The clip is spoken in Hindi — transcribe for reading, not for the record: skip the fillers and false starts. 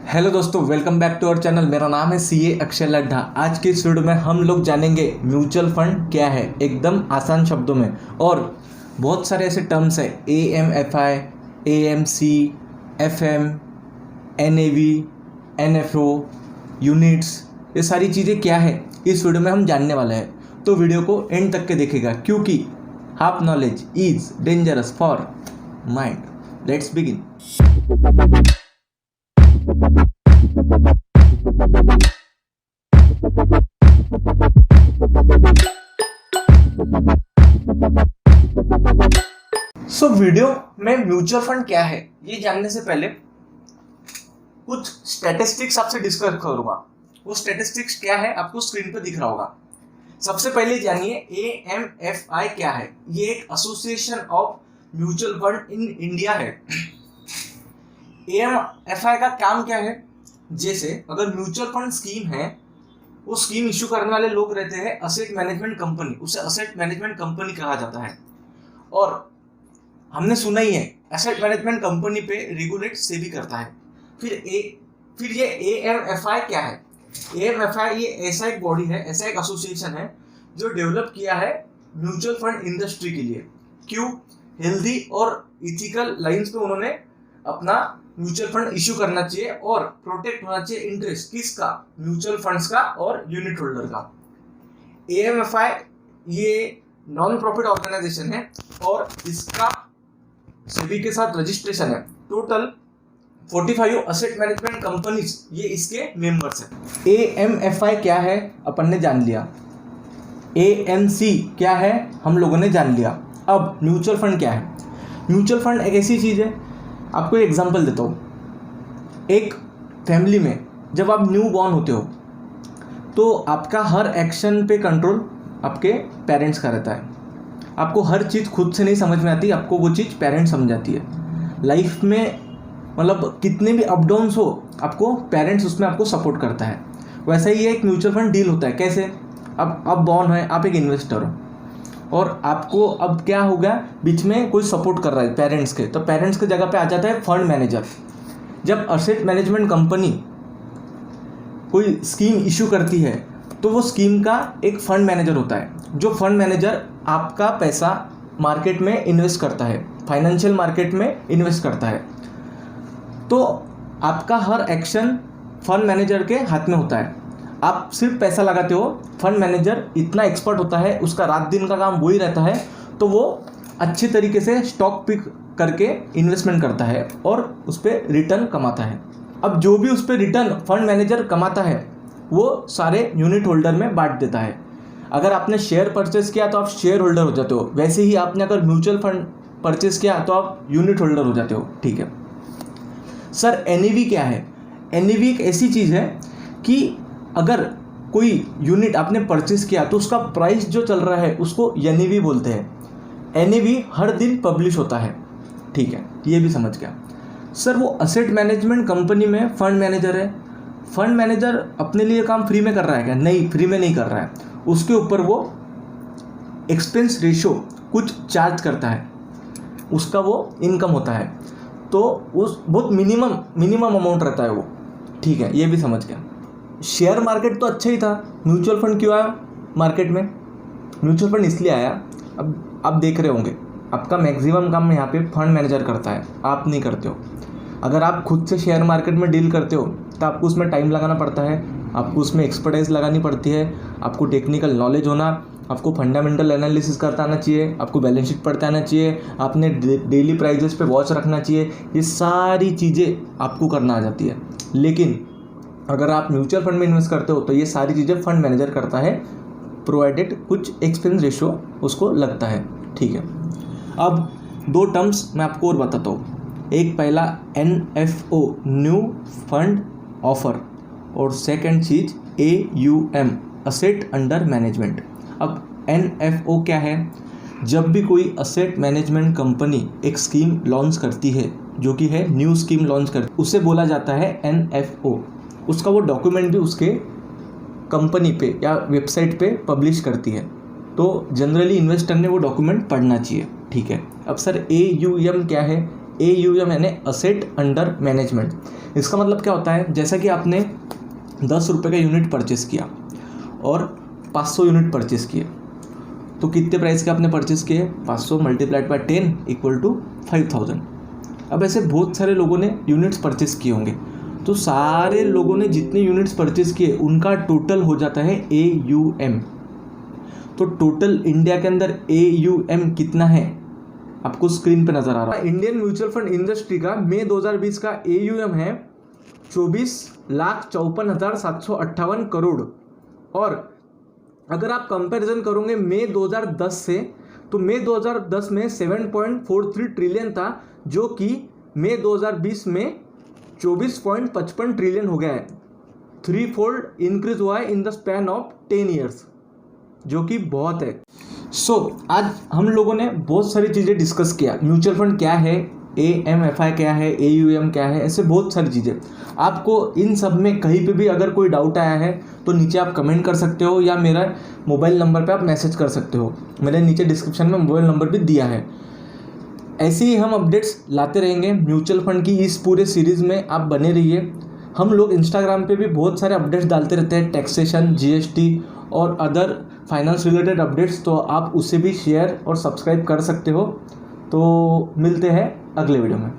हेलो दोस्तों, welcome back to our channel. मेरा नाम है सीए अक्षय लड्ढा। आज के इस वीडियो में हम लोग जानेंगे म्यूचुअल फंड क्या है, एकदम आसान शब्दों में। और बहुत सारे ऐसे टर्म्स है, AMFI, AMC, FM, NAV, NFO, units, ये सारी चीज़ें क्या है इस वीडियो में हम जानने वाले हैं। तो वीडियो को एंड तक के देखेगा, क्योंकि half knowledge is dangerous for mind. Let's begin. Video में म्यूचुअल फंड क्या है ये जानने से पहले कुछ स्टैटिस्टिक्स आपसे डिस्कस करूंगा। वो स्टैटिस्टिक्स क्या है आपको स्क्रीन पर दिख रहा होगा। सबसे पहले जानिए AMFI क्या है। ये एक association of mutual fund in India है। AMFI का काम क्या है, जैसे अगर म्यूचुअल फंड स्कीम है, वो स्कीम इश्यू करने वाले लोग रहते हैं असेट मैनेजमेंट कंपनी, उसे असेट मैनेजमेंट कंपनी कहा जाता है। और हमने सुना ही है एसेट मैनेजमेंट कंपनी पे रेगुलेट सेबी करता है। फिर ये AMFI क्या है। AMFI ये ऐसा एक बॉडी है, ऐसा एक एसोसिएशन है जो डेवलप किया है म्यूचुअल फंड इंडस्ट्री के लिए। क्यों? हेल्दी और इथिकल लाइंस पे उन्होंने अपना म्यूचुअल फंड इश्यू करना चाहिए और प्रोटेक्ट होना चाहिए इंटरेस्ट किसका, म्यूचुअल फंड्स का और यूनिट होल्डर का। AMFI ये नॉन प्रॉफिट ऑर्गेनाइजेशन है और इसका सेबी के साथ रजिस्ट्रेशन है। टोटल 45 असेट मैनेजमेंट कंपनीज ये इसके मेंबर्स हैं। AMFI क्या है अपन ने जान लिया, AMC क्या है हम लोगों ने जान लिया। अब म्यूचुअल फंड क्या है। म्यूचुअल फंड एक ऐसी चीज़ है, आपको एक एग्जांपल देता हूँ। एक फैमिली में जब आप न्यू बॉर्न होते हो तो आपका हर एक्शन पे कंट्रोल आपके पेरेंट्स का रहता है। आपको हर चीज़ खुद से नहीं समझ में आती, आपको वो चीज़ पेरेंट्स समझाती है। लाइफ में मतलब कितने भी अप डाउन्स हो, आपको पेरेंट्स उसमें आपको सपोर्ट करता है। वैसा ही एक म्यूचुअल फंड डील होता है। कैसे? अब बॉर्न है, आप एक इन्वेस्टर हो और आपको अब क्या होगा, बीच में कोई सपोर्ट कर रहा है पेरेंट्स के, तो पेरेंट्स की जगह पे आ जाता है फंड मैनेजर। जब असेट मैनेजमेंट कंपनी कोई स्कीम इशू करती है तो वो स्कीम का एक फंड मैनेजर होता है, जो फंड मैनेजर आपका पैसा मार्केट में इन्वेस्ट करता है, फाइनेंशियल मार्केट में इन्वेस्ट करता है। तो आपका हर एक्शन फंड मैनेजर के हाथ में होता है। आप सिर्फ पैसा लगाते हो, फंड मैनेजर इतना एक्सपर्ट होता है, उसका रात दिन का काम वही रहता है, तो वो अच्छे तरीके से स्टॉक पिक करके इन्वेस्टमेंट करता है और उस पर रिटर्न कमाता है। अब जो भी उस पर रिटर्न फंड मैनेजर कमाता है वो सारे यूनिट होल्डर में बांट देता है। अगर आपने शेयर परचेस किया तो आप शेयर होल्डर हो जाते हो, वैसे ही आपने अगर म्यूचुअल फंड परचेस किया तो आप यूनिट होल्डर हो जाते हो। ठीक है सर, NAV क्या है। NAV एक ऐसी चीज़ है कि अगर कोई यूनिट आपने परचेस किया तो उसका प्राइस जो चल रहा है उसको NAV बोलते हैं। NAV हर दिन पब्लिश होता है। ठीक है, ये भी समझ गया। सर वो असेट मैनेजमेंट कंपनी में फंड मैनेजर है। फंड मैनेजर अपने लिए काम फ्री में कर रहा है क्या? नहीं, फ्री में नहीं कर रहा है। उसके ऊपर वो एक्सपेंस रेशियो कुछ चार्ज करता है, उसका वो इनकम होता है, तो उस बहुत मिनिमम अमाउंट रहता है वो। ठीक है, ये भी समझ गया। शेयर मार्केट तो अच्छा ही था, म्यूचुअल फंड क्यों आया मार्केट में? म्यूचुअल फंड इसलिए आया, अब आप देख रहे होंगे आपका मैक्सिमम काम यहाँ पे फंड मैनेजर करता है, आप नहीं करते हो। अगर आप खुद से शेयर मार्केट में डील करते हो तो आपको उसमें टाइम लगाना पड़ता है, आपको उसमें एक्सपर्टाइज लगानी पड़ती है, आपको टेक्निकल नॉलेज होना, आपको फंडामेंटल एनालिसिस करता आना चाहिए, आपको बैलेंस शीट पढ़ता आना चाहिए, आपने डेली प्राइजेस पे वॉच रखना चाहिए। ये सारी चीज़ें आपको करना आ जाती है। लेकिन अगर आप म्यूचुअल फंड में इन्वेस्ट करते हो तो ये सारी चीज़ें फंड मैनेजर करता है, प्रोवाइडेड कुछ एक्सपेंस रेशियो उसको लगता है। ठीक है, अब दो टर्म्स मैं आपको और बताता हूँ। एक पहला NFO, न्यू फंड ऑफर, और सेकंड चीज़ AUM, असेट अंडर मैनेजमेंट। अब NFO क्या है? जब भी कोई असेट मैनेजमेंट कंपनी एक स्कीम लॉन्च करती है, जो कि है न्यू स्कीम लॉन्च करती, उसे बोला जाता है NFO। उसका वो डॉक्यूमेंट भी उसके कंपनी पे या वेबसाइट पे पब्लिश करती है, तो जनरली इन्वेस्टर ने वो डॉक्यूमेंट पढ़ना चाहिए। ठीक है, अब सर AUM क्या है? AUM यानी असेट अंडर मैनेजमेंट। इसका मतलब क्या होता है, जैसा कि आपने 10 रुपये का यूनिट परचेस किया और 500 यूनिट परचेस किए, तो कितने प्राइस के आपने परचेस किए, 500 मल्टीप्लाइड बाय 10 इक्वल टू 5000। अब ऐसे बहुत सारे लोगों ने यूनिट्स परचेस किए होंगे, तो सारे लोगों ने जितने यूनिट्स परचेस किए उनका टोटल हो जाता है AUM। तो टोटल इंडिया के अंदर AUM कितना है आपको स्क्रीन पे नजर आ रहा है। इंडियन म्यूचुअल फंड इंडस्ट्री का मई 2020 का AUM है 24,54,758 करोड़। और अगर आप कंपैरिजन करोगे मई 2010 से, तो मई 2010 में 7.43 ट्रिलियन था, जो कि मई 2020 में 24.55 ट्रिलियन हो गया है। 3-fold इंक्रीज हुआ है in the span of 10 years, जो कि बहुत है। आज हम लोगों ने बहुत सारी चीज़ें डिस्कस किया। म्यूचुअल फंड क्या है, AMFI क्या है, AUM क्या है, ऐसे बहुत सारी चीज़ें। आपको इन सब में कहीं पे भी अगर कोई डाउट आया है तो नीचे आप कमेंट कर सकते हो, या मेरा मोबाइल नंबर पे आप मैसेज कर सकते हो। मैंने नीचे डिस्क्रिप्शन में मोबाइल नंबर भी दिया है। ऐसे ही हम अपडेट्स लाते रहेंगे म्यूचुअल फंड की इस पूरे सीरीज़ में, आप बने रहिए। हम लोग इंस्टाग्राम पे भी बहुत सारे अपडेट्स डालते रहते हैं, टैक्सेशन, GST और अदर फाइनेंस रिलेटेड अपडेट्स, तो आप उसे भी शेयर और सब्सक्राइब कर सकते हो। तो मिलते हैं अगले वीडियो में।